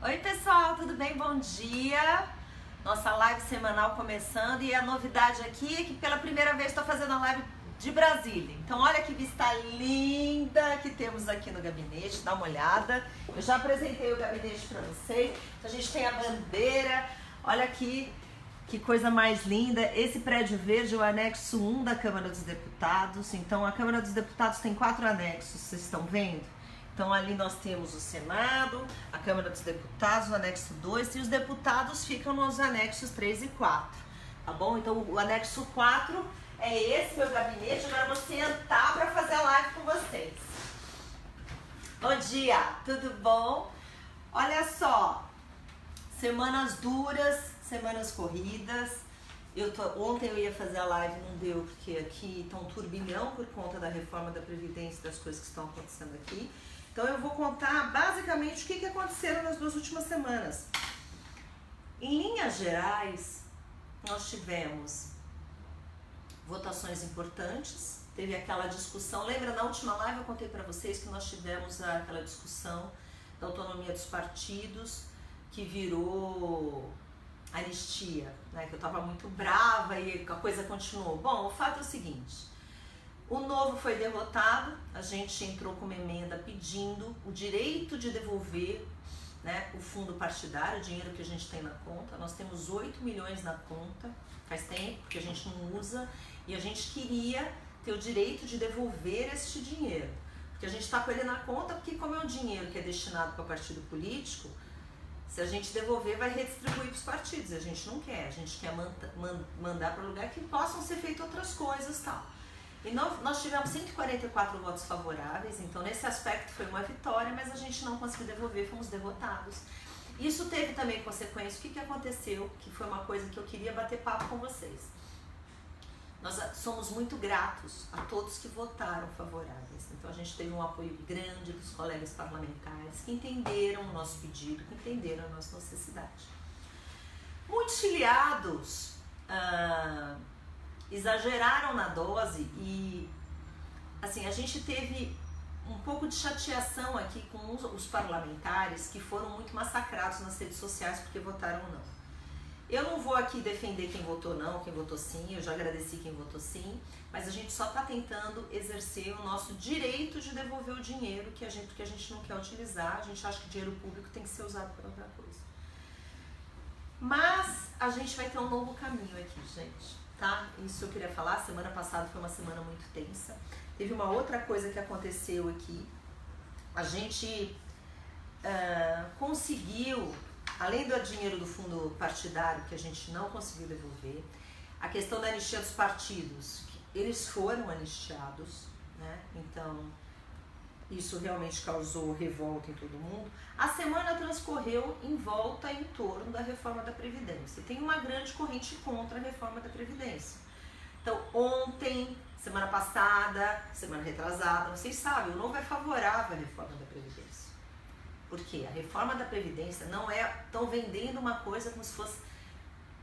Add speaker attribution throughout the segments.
Speaker 1: Oi pessoal, tudo bem? Bom dia! Nossa live semanal começando e a novidade aqui é que pela primeira vez estou fazendo a live de Brasília. Então olha que vista linda que temos aqui no gabinete, dá uma olhada. Eu já apresentei o gabinete para vocês. A gente tem a bandeira, olha aqui que coisa mais linda. Esse prédio verde é o anexo 1 da Câmara dos Deputados. Então a Câmara dos Deputados tem 4 anexos, vocês estão vendo? Então ali nós temos o Senado, a Câmara dos Deputados, o anexo 2, e os deputados ficam nos anexos 3 e 4, tá bom? Então o anexo 4 é esse meu gabinete, agora eu vou sentar para fazer a live com vocês. Bom dia, tudo bom? Olha só, semanas duras, semanas corridas. Ontem eu ia fazer a live, não deu, porque aqui tá um turbilhão por conta da reforma da Previdência e das coisas que estão acontecendo aqui. Então eu vou contar basicamente o que aconteceram nas 2 últimas semanas. Em linhas gerais, nós tivemos votações importantes, teve aquela discussão, lembra na última live eu contei para vocês que nós tivemos aquela discussão da autonomia dos partidos, que virou anistia, né? Que eu estava muito brava e a coisa continuou. Bom, o fato é o seguinte, o Novo foi derrotado, a gente entrou com uma emenda pedindo o direito de devolver, né, o fundo partidário, o dinheiro que a gente tem na conta. Nós temos 8 milhões na conta, faz tempo que a gente não usa, e a gente queria ter o direito de devolver este dinheiro, porque a gente está com ele na conta, porque como é um dinheiro que é destinado para partido político, se a gente devolver, vai redistribuir para os partidos. A gente não quer. A gente quer mandar para lugar que possam ser feitas outras coisas e tal. E nós tivemos 144 votos favoráveis, então nesse aspecto foi uma vitória, mas a gente não conseguiu devolver, fomos derrotados. Isso teve também consequência. O que aconteceu? Que foi uma coisa que eu queria bater papo com vocês. Nós somos muito gratos a todos que votaram favoráveis. Então a gente teve um apoio grande dos colegas parlamentares que entenderam o nosso pedido, que entenderam a nossa necessidade. Muitos filiados exageraram na dose e assim, a gente teve um pouco de chateação aqui com os parlamentares que foram muito massacrados nas redes sociais porque votaram não. Eu não vou aqui defender quem votou não, quem votou sim, eu já agradeci quem votou sim, mas a gente só está tentando exercer o nosso direito de devolver o dinheiro que a gente não quer utilizar, a gente acha que dinheiro público tem que ser usado para outra coisa. Mas a gente vai ter um novo caminho aqui, gente, tá? Isso eu queria falar, semana passada foi uma semana muito tensa. Teve uma outra coisa que aconteceu aqui, a gente conseguiu, além do dinheiro do fundo partidário que a gente não conseguiu devolver, a questão da anistia dos partidos, eles foram anistiados, né? Então isso realmente causou revolta em todo mundo. A semana transcorreu em volta, em torno da reforma da Previdência. Tem uma grande corrente contra a reforma da Previdência. Então ontem, semana passada, semana retrasada, vocês sabem, o Novo é favorável à reforma da Previdência. Porque a reforma da Previdência não é, estão vendendo uma coisa como se fosse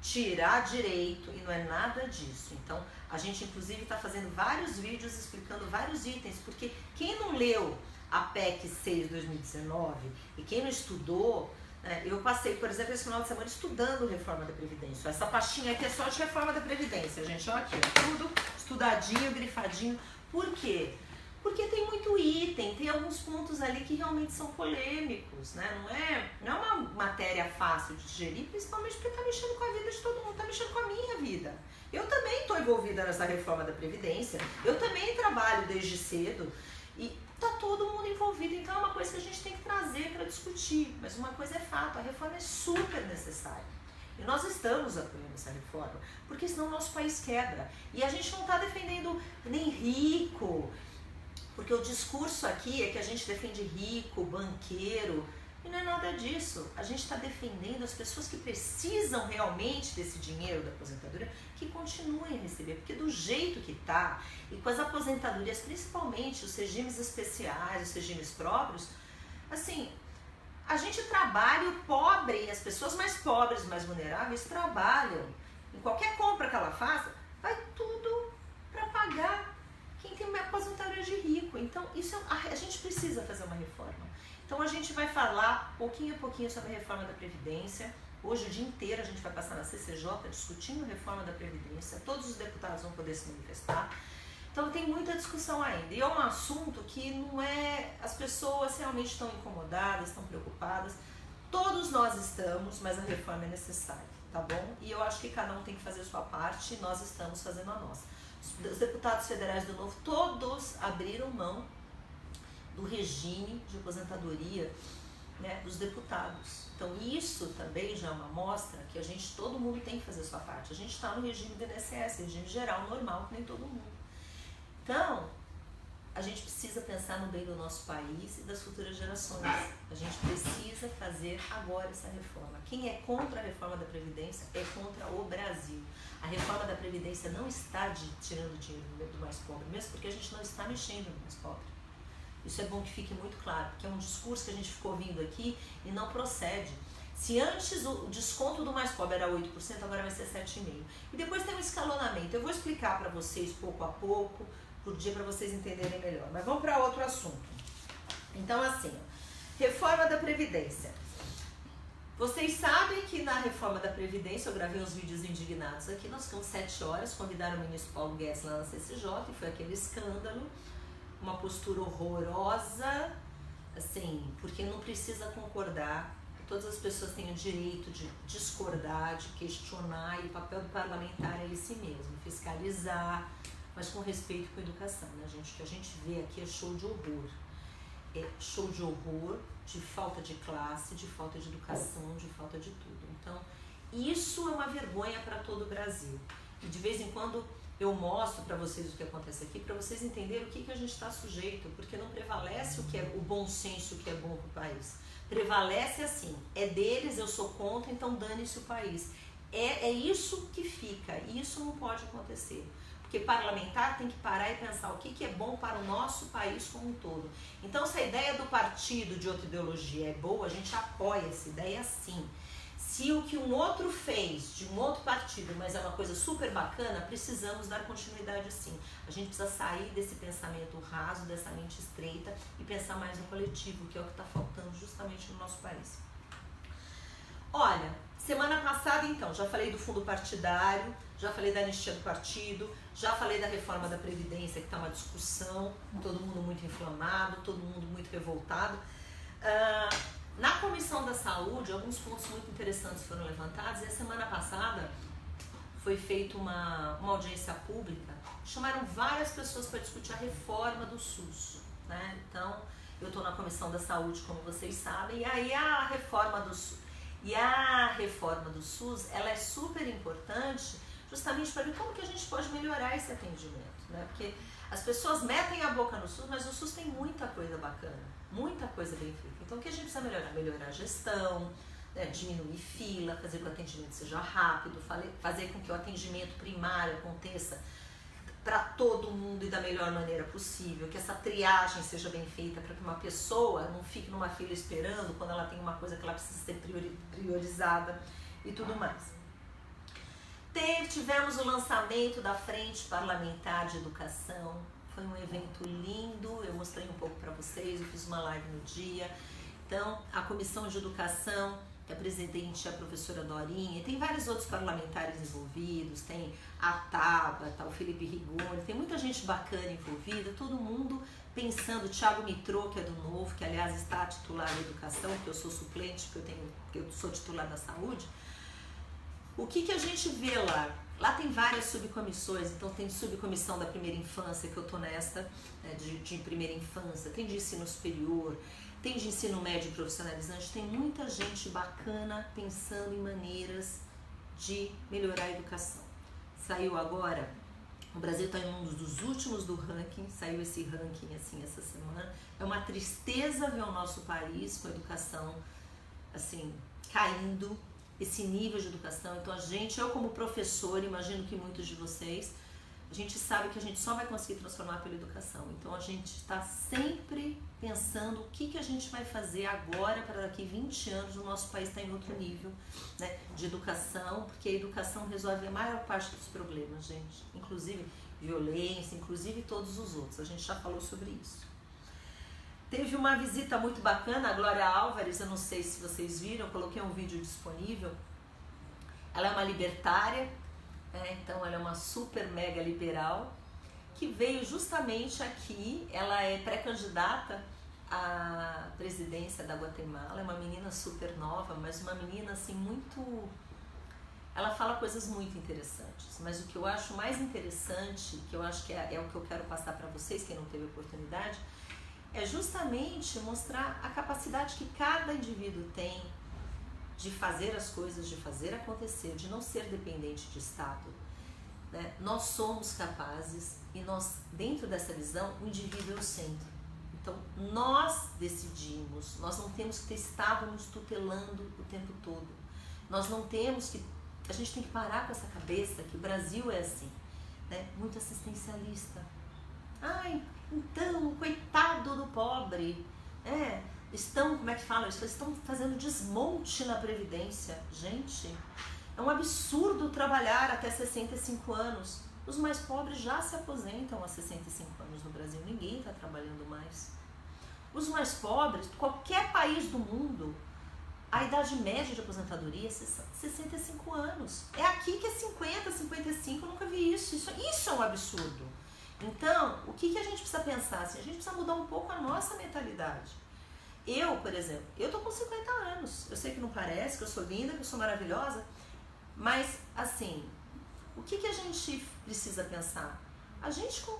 Speaker 1: tirar direito e não é nada disso. Então a gente inclusive está fazendo vários vídeos explicando vários itens, porque quem não leu a PEC 6 de 2019 e quem não estudou, né, eu passei, por exemplo, esse final de semana estudando reforma da Previdência. Essa pastinha aqui é só de reforma da Previdência, gente, olha aqui, tudo estudadinho, grifadinho. Por quê? Porque tem muito item, tem alguns pontos ali que realmente são polêmicos, né? Não é uma matéria fácil de digerir, principalmente porque está mexendo com a vida de todo mundo, está mexendo com a minha vida. Eu também estou envolvida nessa reforma da Previdência, eu também trabalho desde cedo e está todo mundo envolvido, então é uma coisa que a gente tem que trazer para discutir. Mas uma coisa é fato, a reforma é super necessária. E nós estamos apoiando essa reforma, porque senão o nosso país quebra. E a gente não está defendendo nem rico, porque o discurso aqui é que a gente defende rico, banqueiro, e não é nada disso. A gente está defendendo as pessoas que precisam realmente desse dinheiro da aposentadoria, que continuem a receber, porque do jeito que está, e com as aposentadorias, principalmente os regimes especiais, os regimes próprios, assim, a gente trabalha, o pobre, as pessoas mais pobres, mais vulneráveis, trabalham. Em qualquer compra que ela faça, vai tudo para pagar quem tem uma aposentadoria de rico. Então, isso a gente precisa fazer uma reforma. Então a gente vai falar pouquinho a pouquinho sobre a reforma da Previdência. Hoje o dia inteiro a gente vai passar na CCJ discutindo a reforma da Previdência, todos os deputados vão poder se manifestar. Então tem muita discussão ainda. E é um assunto que não é... As pessoas realmente estão incomodadas, estão preocupadas. Todos nós estamos, mas a reforma é necessária, tá bom? E eu acho que cada um tem que fazer a sua parte e nós estamos fazendo a nossa. Os deputados federais do Novo, todos abriram mão do regime de aposentadoria, né, dos deputados. Então isso também já é uma amostra que todo mundo tem que fazer a sua parte. A gente está no regime do INSS, regime geral, normal, que nem todo mundo. Então, a gente precisa pensar no bem do nosso país e das futuras gerações. A gente precisa fazer agora essa reforma. Quem é contra a reforma da Previdência é contra o Brasil. A reforma da Previdência não está tirando dinheiro do mais pobre, mesmo porque a gente não está mexendo no mais pobre. Isso é bom que fique muito claro, porque é um discurso que a gente ficou ouvindo aqui e não procede. Se antes o desconto do mais pobre era 8%, agora vai ser 7,5%. E depois tem um escalonamento. Eu vou explicar para vocês pouco a pouco, por dia, para vocês entenderem melhor. Mas vamos para outro assunto. Então, assim, reforma da Previdência. Vocês sabem que na reforma da Previdência, eu gravei uns vídeos indignados aqui, nós ficamos 7 horas, convidaram o ministro Paulo Guedes lá na CCJ, e foi aquele escândalo, uma postura horrorosa, assim, porque não precisa concordar, todas as pessoas têm o direito de discordar, de questionar, e o papel do parlamentar é esse mesmo, fiscalizar, mas com respeito com a educação, né, gente? O que a gente vê aqui é show de horror. É show de horror, de falta de classe, de falta de educação, de falta de tudo. Então, isso é uma vergonha para todo o Brasil. E de vez em quando eu mostro para vocês o que acontece aqui, para vocês entenderem o que a gente está sujeito, porque não prevalece o que é o bom senso, o que é bom para o país. Prevalece assim, é deles, eu sou contra, então dane-se o país. É isso que fica, e isso não pode acontecer. Porque parlamentar tem que parar e pensar o que é bom para o nosso país como um todo. Então, se a ideia do partido de outra ideologia é boa, a gente apoia essa ideia sim. Se o que um outro fez de um outro partido, mas é uma coisa super bacana, precisamos dar continuidade sim. A gente precisa sair desse pensamento raso, dessa mente estreita e pensar mais no coletivo, que é o que está faltando justamente no nosso país. Olha, semana passada então, já falei do fundo partidário, já falei da anistia do partido, já falei da reforma da Previdência, que está uma discussão, todo mundo muito inflamado, todo mundo muito revoltado. Na Comissão da Saúde, alguns pontos muito interessantes foram levantados, e a semana passada foi feita uma audiência pública, chamaram várias pessoas para discutir a reforma do SUS, né? Então, eu estou na Comissão da Saúde, como vocês sabem, e aí a reforma do SUS, ela é super importante, justamente para ver como que a gente pode melhorar esse atendimento, né? Porque as pessoas metem a boca no SUS, mas o SUS tem muita coisa bacana, muita coisa bem feita. Então o que a gente precisa melhorar? Melhorar a gestão, né? Diminuir fila, fazer com que o atendimento seja rápido, fazer com que o atendimento primário aconteça para todo mundo e da melhor maneira possível, que essa triagem seja bem feita para que uma pessoa não fique numa fila esperando quando ela tem uma coisa que ela precisa ser priorizada e tudo mais. Tivemos o lançamento da Frente Parlamentar de Educação, foi um evento lindo, eu mostrei um pouco para vocês, eu fiz uma live no dia. Então, a Comissão de Educação, que a presidente é a professora Dorinha, e tem vários outros parlamentares envolvidos, tem a Tabata, o Felipe Rigoni, tem muita gente bacana envolvida, todo mundo pensando, o Thiago Mitrô, que é do Novo, que aliás está titular da Educação, porque eu sou suplente, porque eu sou titular da Saúde. O que a gente vê lá? Lá tem várias subcomissões, então tem subcomissão da primeira infância, que eu estou nesta, né, de primeira infância, tem de ensino superior, tem de ensino médio profissionalizante, tem muita gente bacana pensando em maneiras de melhorar a educação. Saiu agora, o Brasil está em um dos últimos do ranking, saiu esse ranking assim essa semana. É uma tristeza ver o nosso país com a educação assim, caindo, esse nível de educação. Então eu como professor, imagino que muitos de vocês, a gente sabe que a gente só vai conseguir transformar pela educação. Então a gente está sempre pensando o que a gente vai fazer agora para daqui 20 anos o nosso país estar em outro nível, né, de educação, porque a educação resolve a maior parte dos problemas, gente, inclusive violência, inclusive todos os outros. A gente já falou sobre isso. teve uma visita muito bacana, a Glória Álvares, eu não sei se vocês viram, eu coloquei um vídeo disponível. Ela é uma libertária, então ela é uma super mega liberal, que veio justamente aqui, ela é pré-candidata à presidência da Guatemala, é uma menina super nova, mas uma menina assim muito... Ela fala coisas muito interessantes, mas o que eu acho mais interessante, que eu acho que é o que eu quero passar para vocês, quem não teve oportunidade, é justamente mostrar a capacidade que cada indivíduo tem de fazer as coisas, de fazer acontecer, de não ser dependente de Estado. Né? Nós somos capazes e nós, dentro dessa visão, o indivíduo é o centro. Então, nós decidimos, nós não temos que ter Estado nos tutelando o tempo todo. Nós não temos que... A gente tem que parar com essa cabeça que o Brasil é assim, né? Muito assistencialista. Ai, então, coitado do pobre. Estão, como é que fala? Estão fazendo desmonte na Previdência. Gente, é um absurdo trabalhar até 65 anos. Os mais pobres já se aposentam a 65 anos no Brasil. Ninguém está trabalhando mais. Os mais pobres, qualquer país do mundo, a idade média de aposentadoria é 65 anos. É aqui que é 50, 55, eu nunca vi isso. Isso é um absurdo. Então, o que a gente precisa pensar? Assim, a gente precisa mudar um pouco a nossa mentalidade. Eu, por exemplo, eu tô com 50 anos. Eu sei que não parece, que eu sou linda, que eu sou maravilhosa, mas, assim, o que a gente precisa pensar? A gente com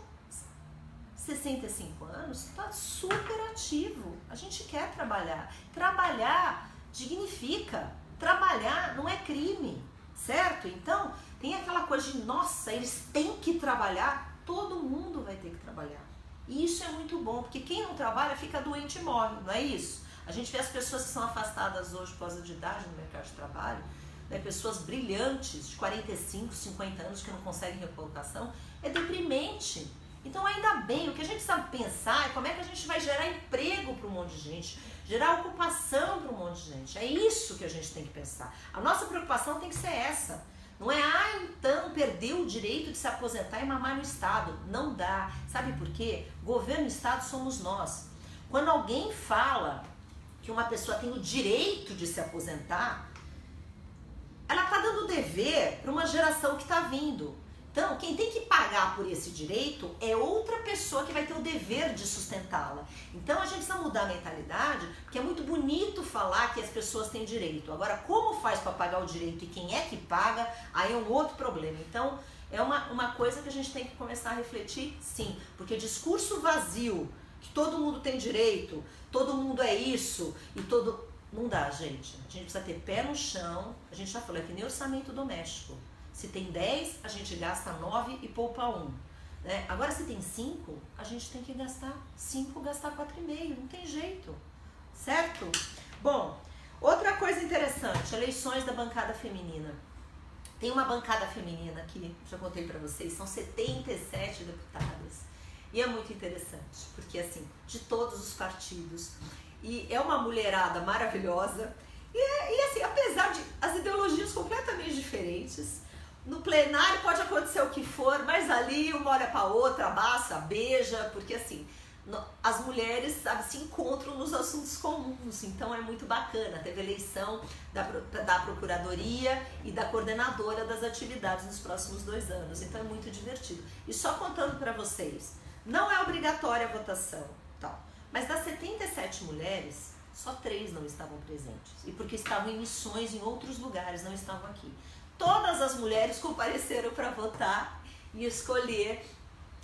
Speaker 1: 65 anos está super ativo. A gente quer trabalhar. Trabalhar dignifica. Trabalhar não é crime, certo? Então, tem aquela coisa de, nossa, eles têm que trabalhar. Todo mundo vai ter que trabalhar. E isso é muito bom, porque quem não trabalha fica doente e morre, não é isso? A gente vê as pessoas que são afastadas hoje por causa de idade no mercado de trabalho, né? Pessoas brilhantes de 45, 50 anos que não conseguem recolocação, é deprimente. Então, ainda bem, o que a gente precisa pensar é como é que a gente vai gerar emprego para um monte de gente, gerar ocupação para um monte de gente. É isso que a gente tem que pensar. A nossa preocupação tem que ser essa. Não é, então, perdeu o direito de se aposentar e mamar no Estado. Não dá. Sabe por quê? Governo e Estado somos nós. Quando alguém fala que uma pessoa tem o direito de se aposentar, ela está dando dever para uma geração que está vindo. Então, quem tem que pagar por esse direito é outra pessoa que vai ter o dever de sustentá-la. Então, a gente precisa mudar a mentalidade, porque é muito bonito falar que as pessoas têm direito. Agora, como faz para pagar o direito e quem é que paga, aí é um outro problema. Então, é uma coisa que a gente tem que começar a refletir, sim. Porque discurso vazio, que todo mundo tem direito, todo mundo é isso, e todo... Não dá, gente. A gente precisa ter pé no chão. A gente já falou, é que nem orçamento doméstico. Se tem 10, a gente gasta 9 e poupa 1. Né? Agora, se tem 5, a gente tem que gastar 5, gastar 4,5. Não tem jeito. Certo? Bom, outra coisa interessante, eleições da bancada feminina. Tem uma bancada feminina aqui, já contei pra vocês, são 77 deputadas. E é muito interessante, porque assim, de todos os partidos. E é uma mulherada maravilhosa. E assim, apesar de as ideologias completamente diferentes, no plenário pode acontecer o que for, mas ali uma olha para outra, abraça, beija, porque assim, as mulheres, sabe, se encontram nos assuntos comuns, então é muito bacana. Teve eleição da Procuradoria e da coordenadora das atividades nos próximos 2 anos, então é muito divertido. E só contando para vocês, não é obrigatória a votação, tal, mas das 77 mulheres, só 3 não estavam presentes, e porque estavam em missões em outros lugares, não estavam aqui. Todas as mulheres compareceram para votar e escolher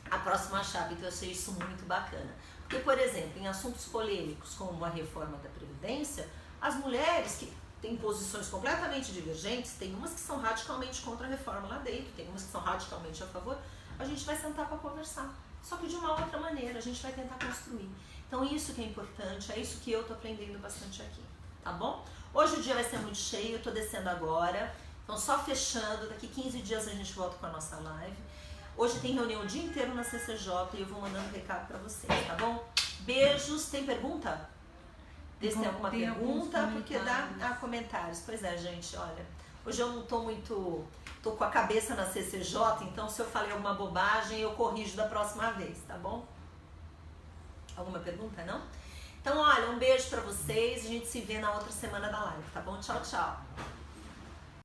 Speaker 1: a próxima chapa, então eu achei isso muito bacana. Porque, por exemplo, em assuntos polêmicos como a reforma da Previdência, as mulheres que têm posições completamente divergentes, tem umas que são radicalmente contra a reforma lá dentro, tem umas que são radicalmente a favor, a gente vai sentar para conversar. Só que de uma outra maneira, a gente vai tentar construir. Então isso que é importante, é isso que eu tô aprendendo bastante aqui, tá bom? Hoje o dia vai ser muito cheio, eu tô descendo agora. Então, só fechando, daqui 15 dias a gente volta com a nossa live. Hoje tem reunião o dia inteiro na CCJ e eu vou mandando recado pra vocês, tá bom? Beijos. Tem pergunta? Vê se tem alguma pergunta, porque dá comentários. Pois é, gente, olha, hoje eu não tô muito... Tô com a cabeça na CCJ, então se eu falei alguma bobagem, eu corrijo da próxima vez, tá bom? Alguma pergunta, não? Então, olha, um beijo pra vocês. A gente se vê na outra semana da live, tá bom? Tchau, tchau.